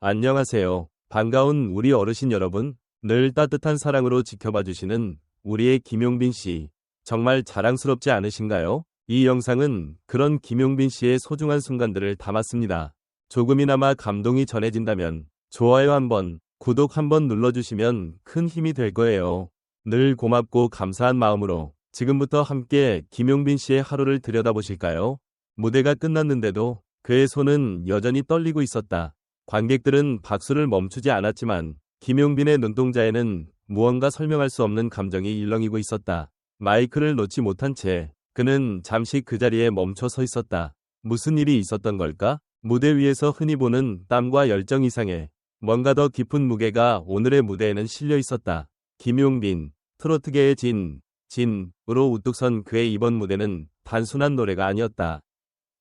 안녕하세요. 반가운 우리 어르신 여러분. 늘 따뜻한 사랑으로 지켜봐 주시는 우리의 김용빈 씨. 정말 자랑스럽지 않으신가요? 이 영상은 그런 김용빈 씨의 소중한 순간들을 담았습니다. 조금이나마 감동이 전해진다면 좋아요 한번, 구독 한번 눌러주시면 큰 힘이 될 거예요. 늘 고맙고 감사한 마음으로 지금부터 함께 김용빈 씨의 하루를 들여다보실까요? 무대가 끝났는데도 그의 손은 여전히 떨리고 있었다. 관객들은 박수를 멈추지 않았지만 김용빈의 눈동자에는 무언가 설명할 수 없는 감정이 일렁이고 있었다. 마이크를 놓지 못한 채 그는 잠시 그 자리에 멈춰 서 있었다. 무슨 일이 있었던 걸까? 무대 위에서 흔히 보는 땀과 열정 이상의 뭔가 더 깊은 무게가 오늘의 무대에는 실려 있었다. 김용빈, 트로트계의 진으로 우뚝 선 그의 이번 무대는 단순한 노래가 아니었다.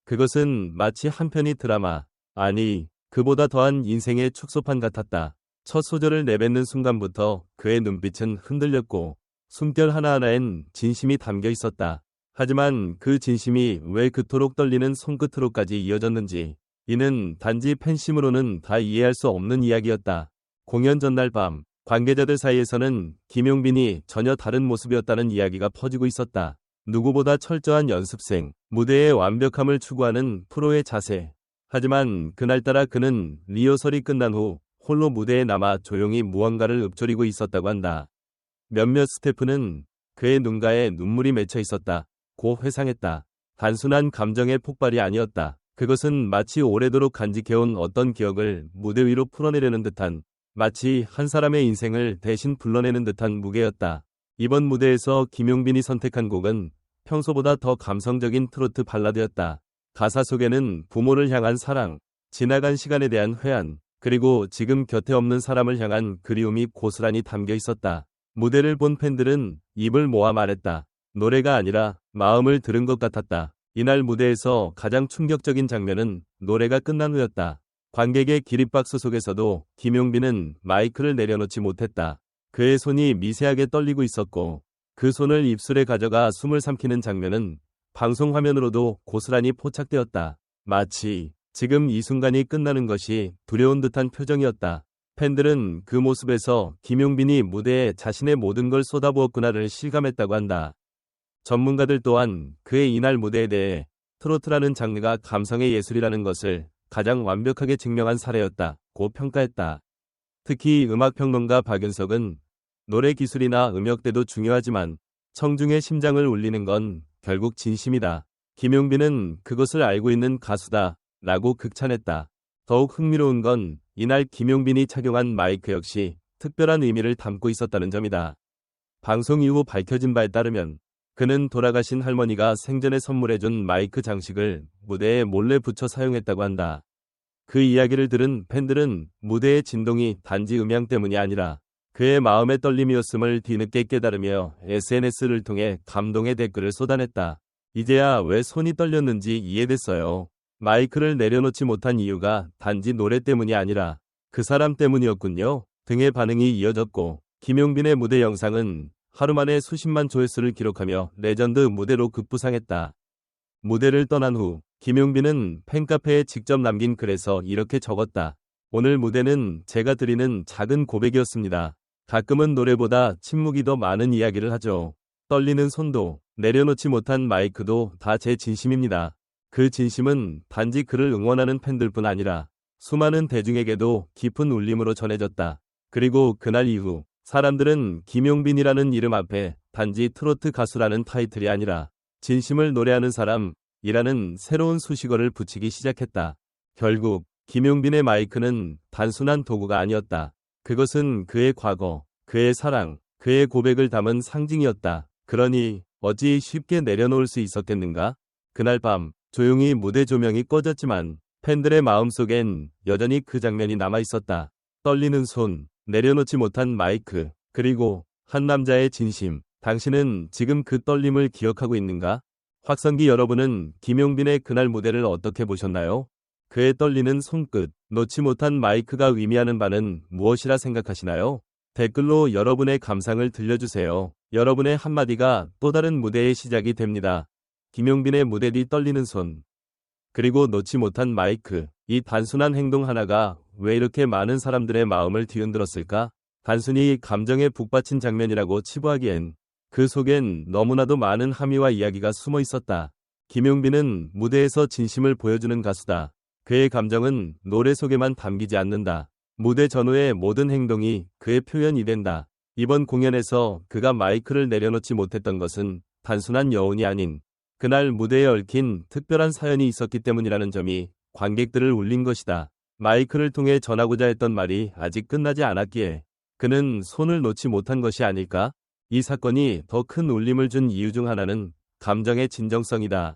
그것은 마치 한 편의 드라마, 아니 그보다 더한 인생의 축소판 같았다. 첫 소절을 내뱉는 순간부터 그의 눈빛은 흔들렸고 숨결 하나하나엔 진심이 담겨 있었다. 하지만 그 진심이 왜 그토록 떨리는 손끝으로까지 이어졌는지 이는 단지 팬심으로는 다 이해할 수 없는 이야기였다. 공연 전날 밤 관계자들 사이에서는 김용빈이 전혀 다른 모습이었다는 이야기가 퍼지고 있었다. 누구보다 철저한 연습생, 무대의 완벽함을 추구하는 프로의 자세. 하지만 그날따라 그는 리허설이 끝난 후 홀로 무대에 남아 조용히 무언가를 읊조리고 있었다고 한다. 몇몇 스태프는 그의 눈가에 눈물이 맺혀 있었다. 고 회상했다. 단순한 감정의 폭발이 아니었다. 그것은 마치 오래도록 간직해온 어떤 기억을 무대 위로 풀어내려는 듯한, 마치 한 사람의 인생을 대신 불러내는 듯한 무게였다. 이번 무대에서 김용빈이 선택한 곡은 평소보다 더 감성적인 트로트 발라드였다. 가사 속에는 부모를 향한 사랑, 지나간 시간에 대한 회한, 그리고 지금 곁에 없는 사람을 향한 그리움이 고스란히 담겨 있었다. 무대를 본 팬들은 입을 모아 말했다. 노래가 아니라 마음을 들은 것 같았다. 이날 무대에서 가장 충격적인 장면은 노래가 끝난 후였다. 관객의 기립박수 속에서도 김용빈은 마이크를 내려놓지 못했다. 그의 손이 미세하게 떨리고 있었고 그 손을 입술에 가져가 숨을 삼키는 장면은 방송 화면으로도 고스란히 포착되었다. 마치 지금 이 순간이 끝나는 것이 두려운 듯한 표정이었다. 팬들은 그 모습에서 김용빈이 무대에 자신의 모든 걸 쏟아부었구나를 실감했다고 한다. 전문가들 또한 그의 이날 무대에 대해 트로트라는 장르가 감성의 예술이라는 것을 가장 완벽하게 증명한 사례였다고 평가했다. 특히 음악평론가 박윤석은 노래 기술이나 음역대도 중요하지만 청중의 심장을 울리는 건 결국 진심이다. 김용빈은 그것을 알고 있는 가수다 라고 극찬했다. 더욱 흥미로운 건 이날 김용빈이 착용한 마이크 역시 특별한 의미를 담고 있었다는 점이다. 방송 이후 밝혀진 바에 따르면 그는 돌아가신 할머니가 생전에 선물해준 마이크 장식을 무대에 몰래 붙여 사용했다고 한다. 그 이야기를 들은 팬들은 무대의 진동이 단지 음향 때문이 아니라 그의 마음의 떨림이었음을 뒤늦게 깨달으며 SNS를 통해 감동의 댓글을 쏟아냈다. 이제야 왜 손이 떨렸는지 이해됐어요. 마이크를 내려놓지 못한 이유가 단지 노래 때문이 아니라 그 사람 때문이었군요. 등의 반응이 이어졌고 김용빈의 무대 영상은 하루 만에 수십만 조회수를 기록하며 레전드 무대로 급부상했다. 무대를 떠난 후 김용빈은 팬카페에 직접 남긴 글에서 이렇게 적었다. 오늘 무대는 제가 드리는 작은 고백이었습니다. 가끔은 노래보다 침묵이 더 많은 이야기를 하죠. 떨리는 손도 내려놓지 못한 마이크도 다 제 진심입니다. 그 진심은 단지 그를 응원하는 팬들뿐 아니라 수많은 대중에게도 깊은 울림으로 전해졌다. 그리고 그날 이후 사람들은 김용빈이라는 이름 앞에 단지 트로트 가수라는 타이틀이 아니라 진심을 노래하는 사람이라는 새로운 수식어를 붙이기 시작했다. 결국 김용빈의 마이크는 단순한 도구가 아니었다. 그것은 그의 과거, 그의 사랑, 그의 고백을 담은 상징이었다. 그러니 어찌 쉽게 내려놓을 수 있었겠는가? 그날 밤 조용히 무대 조명이 꺼졌지만 팬들의 마음속엔 여전히 그 장면이 남아있었다. 떨리는 손, 내려놓지 못한 마이크, 그리고 한 남자의 진심. 당신은 지금 그 떨림을 기억하고 있는가? 확성기 여러분은 김용빈의 그날 무대를 어떻게 보셨나요? 그의 떨리는 손끝, 놓지 못한 마이크가 의미하는 바는 무엇이라 생각하시나요? 댓글로 여러분의 감상을 들려주세요. 여러분의 한마디가 또 다른 무대의 시작이 됩니다. 김용빈의 무대 뒤 떨리는 손, 그리고 놓지 못한 마이크, 이 단순한 행동 하나가 왜 이렇게 많은 사람들의 마음을 뒤흔들었을까? 단순히 감정에 북받친 장면이라고 치부하기엔 그 속엔 너무나도 많은 함의와 이야기가 숨어 있었다. 김용빈은 무대에서 진심을 보여주는 가수다. 그의 감정은 노래 속에만 담기지 않는다. 무대 전후의 모든 행동이 그의 표현이 된다. 이번 공연에서 그가 마이크를 내려놓지 못했던 것은 단순한 여운이 아닌 그날 무대에 얽힌 특별한 사연이 있었기 때문이라는 점이 관객들을 울린 것이다. 마이크를 통해 전하고자 했던 말이 아직 끝나지 않았기에 그는 손을 놓지 못한 것이 아닐까? 이 사건이 더 큰 울림을 준 이유 중 하나는 감정의 진정성이다.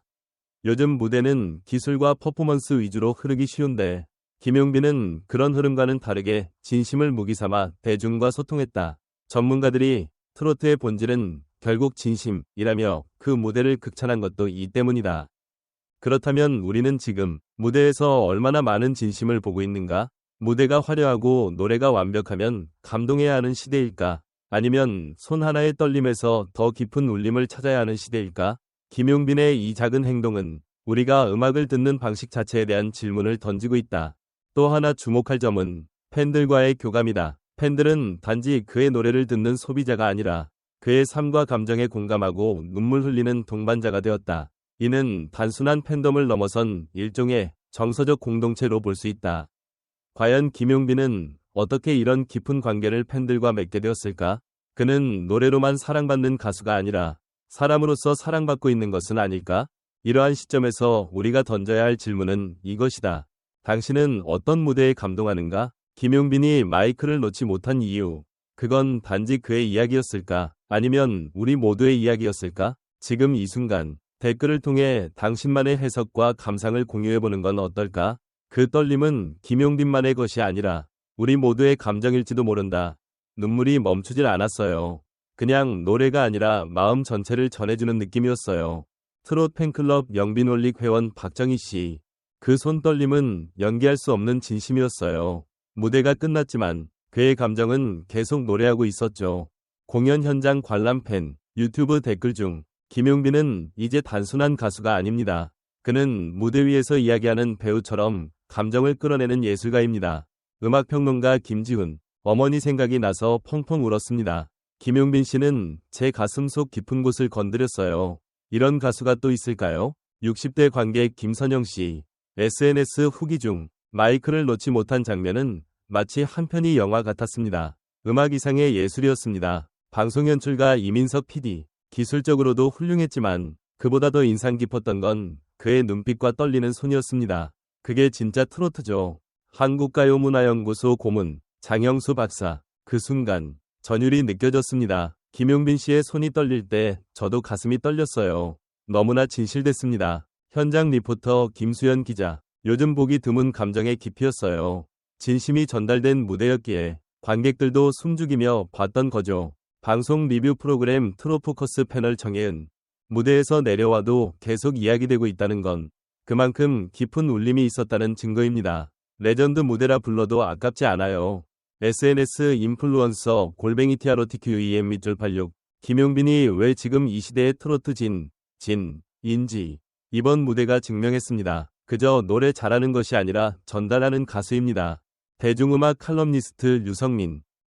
요즘 무대는 기술과 퍼포먼스 위주로 흐르기 쉬운데 김용빈은 그런 흐름과는 다르게 진심을 무기 삼아 대중과 소통했다. 전문가들이 트로트의 본질은 결국 진심이라며 그 무대를 극찬한 것도 이 때문이다. 그렇다면 우리는 지금 무대에서 얼마나 많은 진심을 보고 있는가? 무대가 화려하고 노래가 완벽하면 감동해야 하는 시대일까? 아니면 손 하나의 떨림에서 더 깊은 울림을 찾아야 하는 시대일까? 김용빈의 이 작은 행동은 우리가 음악을 듣는 방식 자체에 대한 질문을 던지고 있다. 또 하나 주목할 점은 팬들과의 교감이다. 팬들은 단지 그의 노래를 듣는 소비자가 아니라 그의 삶과 감정에 공감하고 눈물 흘리는 동반자가 되었다. 이는 단순한 팬덤을 넘어선 일종의 정서적 공동체로 볼 수 있다. 과연 김용빈은 어떻게 이런 깊은 관계를 팬들과 맺게 되었을까? 그는 노래로만 사랑받는 가수가 아니라 사람으로서 사랑받고 있는 것은 아닐까? 이러한 시점에서 우리가 던져야 할 질문은 이것이다. 당신은 어떤 무대에 감동하는가? 김용빈이 마이크를 놓지 못한 이유. 그건 단지 그의 이야기였을까? 아니면 우리 모두의 이야기였을까? 지금 이 순간 댓글을 통해 당신만의 해석과 감상을 공유해보는 건 어떨까? 그 떨림은 김용빈만의 것이 아니라 우리 모두의 감정일지도 모른다. 눈물이 멈추질 않았어요. 그냥 노래가 아니라 마음 전체를 전해주는 느낌이었어요. 트롯 팬클럽 영빈올릭 회원 박정희 씨. 그 손떨림은 연기할 수 없는 진심이었어요. 무대가 끝났지만 그의 감정은 계속 노래하고 있었죠. 공연 현장 관람 팬, 유튜브 댓글 중 김용빈은 이제 단순한 가수가 아닙니다. 그는 무대 위에서 이야기하는 배우처럼 감정을 끌어내는 예술가입니다. 음악평론가 김지훈, 어머니 생각이 나서 펑펑 울었습니다. 김용빈 씨는 제 가슴속 깊은 곳을 건드렸어요. 이런 가수가 또 있을까요? 60대 관객 김선영 씨, SNS 후기 중 마이크를 놓지 못한 장면은 마치 한 편의 영화 같았습니다. 음악 이상의 예술이었습니다. 방송 연출가 이민석 PD, 기술적으로도 훌륭했지만 그보다 더 인상 깊었던 건 그의 눈빛과 떨리는 손이었습니다. 그게 진짜 트로트죠. 한국가요문화연구소 고문 장영수 박사. 그 순간 전율이 느껴졌습니다. 김용빈 씨의 손이 떨릴 때 저도 가슴이 떨렸어요. 너무나 진실됐습니다. 현장 리포터 김수연 기자. 요즘 보기 드문 감정의 깊이였어요. 진심이 전달된 무대였기에 관객들도 숨죽이며 봤던 거죠. 방송 리뷰 프로그램 트롯포커스 패널 정혜은. 무대에서 내려와도 계속 이야기되고 있다는 건 그만큼 깊은 울림이 있었다는 증거입니다. 레전드 무대라 불러도 아깝지 않아요. SNS 인플루언서 골뱅이 TROTQEM 밑줄 86. 김용빈이 왜 지금 이 시대의 트로트 진인지 이번 무대가 증명했습니다. 그저 노래 잘하는 것이 아니라 전달하는 가수입니다. 대중음악 칼럼니스트 류성민.